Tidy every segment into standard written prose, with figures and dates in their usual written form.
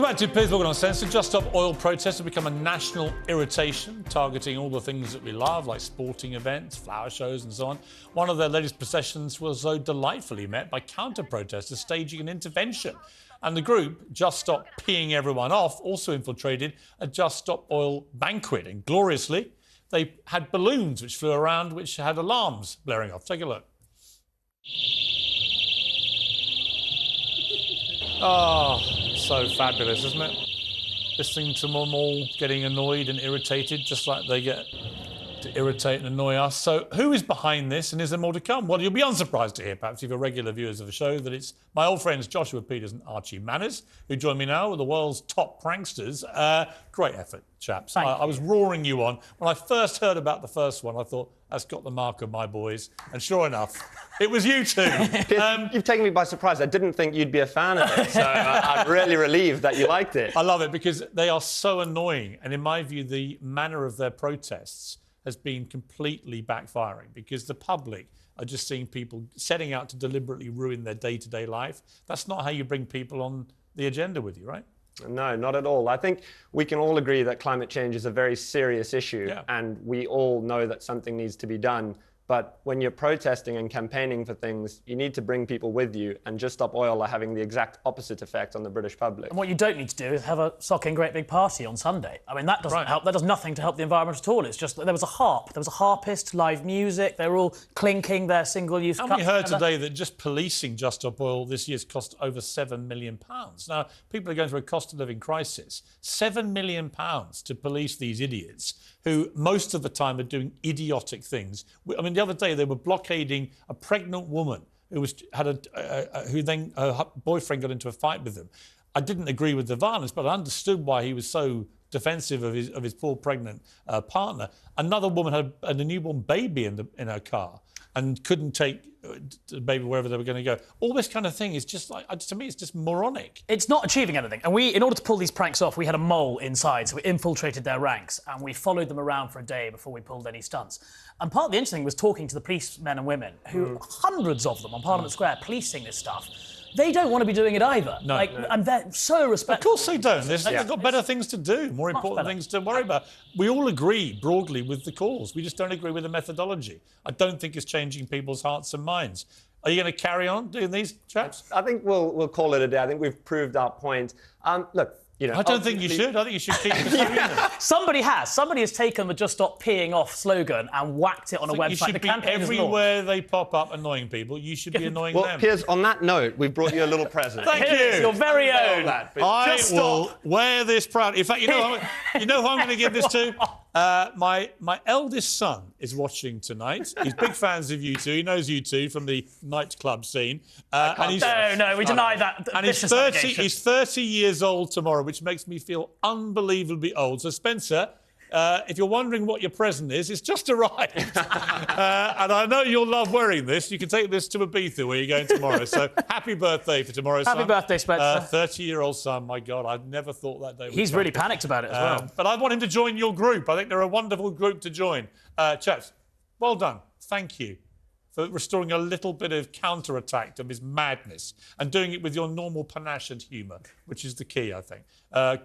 Welcome back to Piers Uncensored. Just Stop Oil protests have become a national irritation, targeting all the things that we love, like sporting events, flower shows and so on. One of their latest processions was so delightfully met by counter-protesters staging an intervention. And the group, Just Stop Peeing Everyone Off, also infiltrated a Just Stop Oil banquet. And gloriously, they had balloons which flew around, which had alarms blaring off. Take a look. Oh, so fabulous, isn't it? Listening to them all getting annoyed and irritated, just like they get to irritate and annoy us. So who is behind this, and is there more to come? Well, you'll be unsurprised to hear, perhaps if you're regular viewers of the show, that it's my old friends Joshua Pieters and Archie Manners, who join me now with the world's top pranksters. Great effort, chaps. I was roaring you on. When I first heard about the first one, I thought, that's got the mark of my boys. And sure enough, it was you two. You've taken me by surprise. I didn't think you'd be a fan of it, so I'm really relieved that you liked it. I love it because they are so annoying. And in my view, the manner of their protests has been completely backfiring because the public are just seeing people setting out to deliberately ruin their day-to-day life. That's not how you bring people on the agenda with you, right? No, not at all. I think we can all agree that climate change is a very serious issue, and we all know that something needs to be done. But when you're protesting and campaigning for things, you need to bring people with you, and Just Stop Oil are having the exact opposite effect on the British public. And what you don't need to do is have a socking great big party on Sunday. I mean, that doesn't help. That does nothing to help the environment at all. It's just that there was a harp, there was a harpist, live music, they were all clinking their single-use cups. And we heard today that just policing Just Stop Oil this year's cost over £7 million. Now, people are going through a cost of living crisis. £7 million to police these idiots who most of the time are doing idiotic things. I mean, the other day they were blockading a pregnant woman who who then her boyfriend got into a fight with them. I didn't agree with the violence, but I understood why he was so defensive of his poor pregnant partner. Another woman had a newborn baby in her car and couldn't take the baby wherever they were going to go. All this kind of thing is just like, to me, it's just moronic. It's not achieving anything. And in order to pull these pranks off, we had a mole inside, so we infiltrated their ranks and we followed them around for a day before we pulled any stunts. And part of the interesting thing was talking to the policemen and women, who hundreds of them on Parliament Square policing this stuff. They don't want to be doing it either. No. And they're so respectful. Of course they don't. They've got better things to do, more important things to worry about. We all agree broadly with the cause. We just don't agree with the methodology. I don't think it's changing people's hearts and minds. Are you going to carry on doing these, chaps? I think we'll call it a day. I think we've proved our point. Look, you know, I don't think you should. I think you should keep pursuing them. Somebody has taken the Just Stop Peeing Off slogan and whacked it on a website. You should be everywhere they pop up annoying people. You should be annoying them. Well, Piers, on that note, we've brought you a little present. Thank you. Your very own. I will wear this proud. In fact, you know who I'm going to give this to? My eldest son is watching tonight. He's big fans of you two. He knows you two from the nightclub scene. No, we deny that. And he's 30 years old tomorrow, which makes me feel unbelievably old. So, Spencer, if you're wondering what your present is, it's just arrived. And I know you'll love wearing this. You can take this to Ibiza where you're going tomorrow. So happy birthday for tomorrow, son. Happy birthday, Spencer. 30-year-old son, my God, I never thought that day would He's come. really panicked about it as well. But I want him to join your group. I think they're a wonderful group to join. Chaps, well done. Thank you for restoring a little bit of counter-attack to his madness and doing it with your normal panache and humour, which is the key, I think.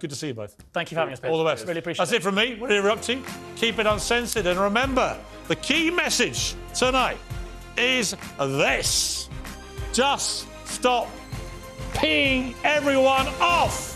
Good to see you both. Thank you for having us, Piers. All the best. Really appreciate it. That's it from me. Whatever you're up to, keep it uncensored. And remember, the key message tonight is this. Just stop peeing everyone off.